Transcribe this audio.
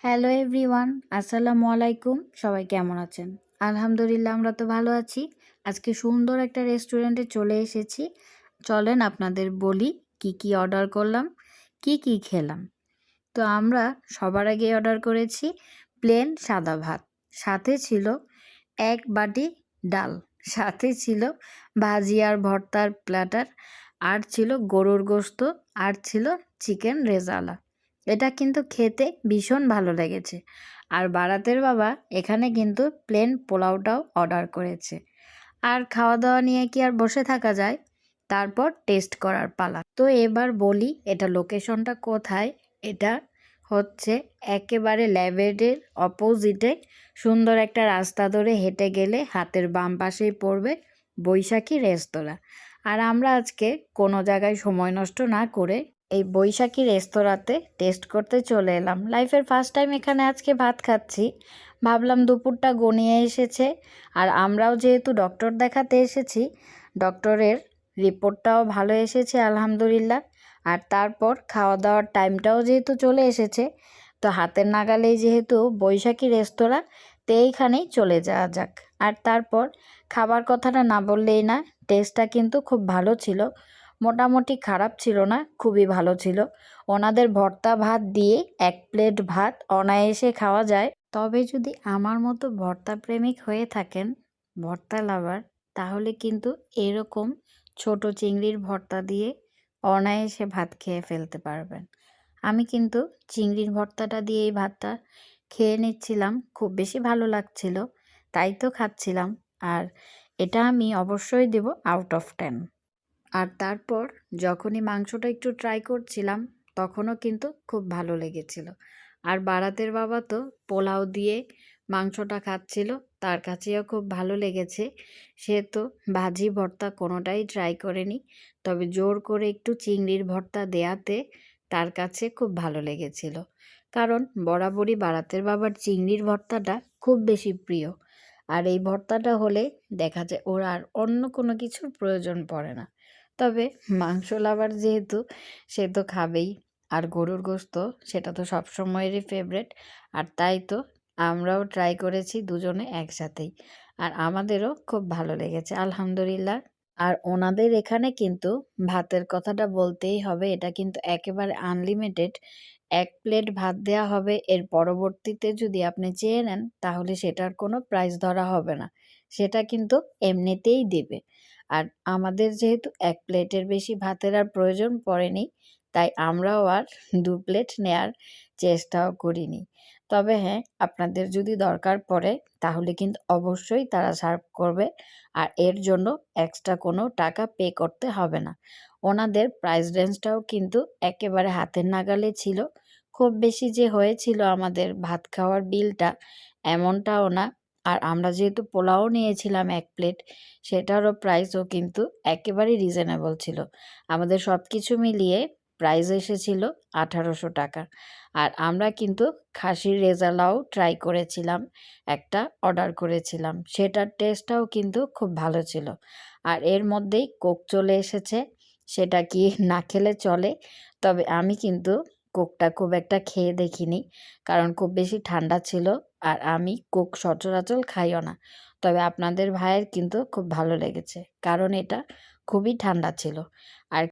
Hello everyone, আসসালামু আলাইকুম। সবাই কেমন আছেন? আলহামদুলিল্লাহ, আমরা তো ভালো আছি। আজকে সুন্দর একটা রেস্টুরেন্টে চলে এসেছি। চলেন আপনাদের বলি কি কি অর্ডার করলাম, কি কি খেলাম। তো আমরা সবার আগে অর্ডার করেছি প্লেন সাদা ভাত, সাথে ছিল এক বাটি ডাল, সাথে ছিল ভাজি আর ভর্তার প্ল্যাটার, আর ছিল গরুর গোশত, আর ছিল চিকেন রেজালা। এটা কিন্তু খেতে ভীষণ ভালো লেগেছে। আর বারাতের বাবা এখানে কিন্তু প্লেন পোলাওটাও অর্ডার করেছে। আর খাওয়া দাওয়া নিয়ে কি আর বসে থাকা যায়, তারপর টেস্ট করার পালা। তো এবার বলি এটা লোকেশনটা কোথায়। এটা হচ্ছে একেবারে ল্যাবেডের অপোজিটে সুন্দর একটা রাস্তা ধরে হেঁটে গেলে হাতের বাম পাশেই পড়বে বৈশাখী রেস্তোরাঁ। আর আমরা আজকে কোনো জায়গায় সময় নষ্ট না করে এই বৈশাখী রেস্তোরাঁতে টেস্ট করতে চলে এলাম। লাইফের ফার্স্ট টাইম এখানে আজকে ভাত খাচ্ছি। ভাবলাম দুপুরটা গনিয়ে এসেছে, আর আমরাও যেহেতু ডক্টর দেখাতে এসেছি, ডক্টরের রিপোর্টটাও ভালো এসেছে আলহামদুলিল্লাহ। আর তারপর খাওয়া দাওয়ার টাইমটাও যেহেতু চলে এসেছে, তো হাতের নাগালেই যেহেতু বৈশাখী রেস্তোরাঁ, তো এইখানেই চলে যাওয়া যাক। আর তারপর খাবার কথাটা না বললেই না, টেস্টটা কিন্তু খুব ভালো ছিল। মোটামুটি খারাপ ছিল না, খুবই ভালো ছিল। ওনাদের ভর্তা ভাত দিয়ে এক প্লেট ভাত অনায়াসে খাওয়া যায়। তবে যদি আমার মতো ভর্তা প্রেমিক হয়ে থাকেন, ভর্তা লাভার, তাহলে কিন্তু এরকম ছোট চিংড়ির ভর্তা দিয়ে অনায়াসে ভাত খেয়ে ফেলতে পারবেন। আমি কিন্তু চিংড়ির ভর্তাটা দিয়ে এই ভাতটা খেয়ে নিচ্ছিলাম, খুব বেশি ভালো লাগছিল, তাই তো খাচ্ছিলাম। আর এটা আমি অবশ্যই দেব আউট অফ 10। আর তারপর যখনই মাংসটা একটু ট্রাই করছিলাম, তখনও কিন্তু খুব ভালো লেগেছিল। আর বারাতের বাবা তো পোলাও দিয়ে মাংসটা খাচ্ছিল, তার কাছেও খুব ভালো লেগেছে। সে তো ভাজি ভর্তা কোনোটাই ট্রাই করেনি, তবে জোর করে একটু চিংড়ির ভর্তা দেয়াতে তার কাছে খুব ভালো লেগেছিল। কারণ বরাবরই বারাতের বাবার চিংড়ির ভর্তাটা খুব বেশি প্রিয়। আর এই ভর্তাটা হলে দেখা যায় ওর আর অন্য কোনো কিছুর প্রয়োজন পড়ে না। তবে মাংস লাভার যেহেতু, সে তো খাবেই। আর গরুর গোশত সেটা তো সবসময়েরই ফেভারেট। আর তাই তো আমরাও ট্রাই করেছি দুজনে একসাথেই। আর আমাদেরও খুব ভালো লেগেছে আলহামদুলিল্লাহ। আর ওনাদের এখানে কিন্তু ভাতের কথাটা বলতেই হবে, এটা কিন্তু একেবারে আনলিমিটেড। এক প্লেট ভাত দেওয়া হবে, এর পরবর্তীতে যদি আপনি চেয়ে নেন তাহলে সেটার কোনো প্রাইস ধরা হবে না, সেটা কিন্তু এমনিতেই দেবে। আর আমাদের যেহেতু এক প্লেটের বেশি ভাতের আর প্রয়োজন পড়েনি, তাই আমরাও আর 2 প্লেট নেয়ার চেষ্টাও করিনি। তবে হ্যাঁ, আপনাদের যদি দরকার পড়ে তাহলে কিন্তু অবশ্যই তারা সার্ভ করবে, আর এর জন্য এক্সট্রা কোনো টাকা পে করতে হবে না। ওনাদের প্রাইস রেঞ্জটাও কিন্তু একেবারে হাতের নাগালে ছিল। খুব বেশি যে হয়েছিল আমাদের ভাত খাওয়ার বিলটা, এমনটাও না। আর আমরা যেহেতু পোলাও নিয়েছিলাম 1 প্লেট, সেটারও প্রাইসও কিন্তু একেবারেই রিজনেবল ছিল। আমাদের সব কিছু মিলিয়ে প্রাইস এসেছিল 1800 টাকা। আর আমরা কিন্তু খাসির রেজালাও ট্রাই করেছিলাম, একটা অর্ডার করেছিলাম, সেটার টেস্টটাও কিন্তু খুব ভালো ছিল। আর এর মধ্যেই কোক চলে এসেছে, সেটা কি না খেলে চলে। তবে আমি কিন্তু কোকটা খুব একটা খেয়ে দেখিনি, কারণ খুব বেশি ঠান্ডা ছিল। আর আমি কোক সচরাচর খাইও না। তবে আপনাদের ভাইয়ের কিন্তু খুব ভালো লেগেছে, কারণ এটা খুবই ঠান্ডা ছিল। আর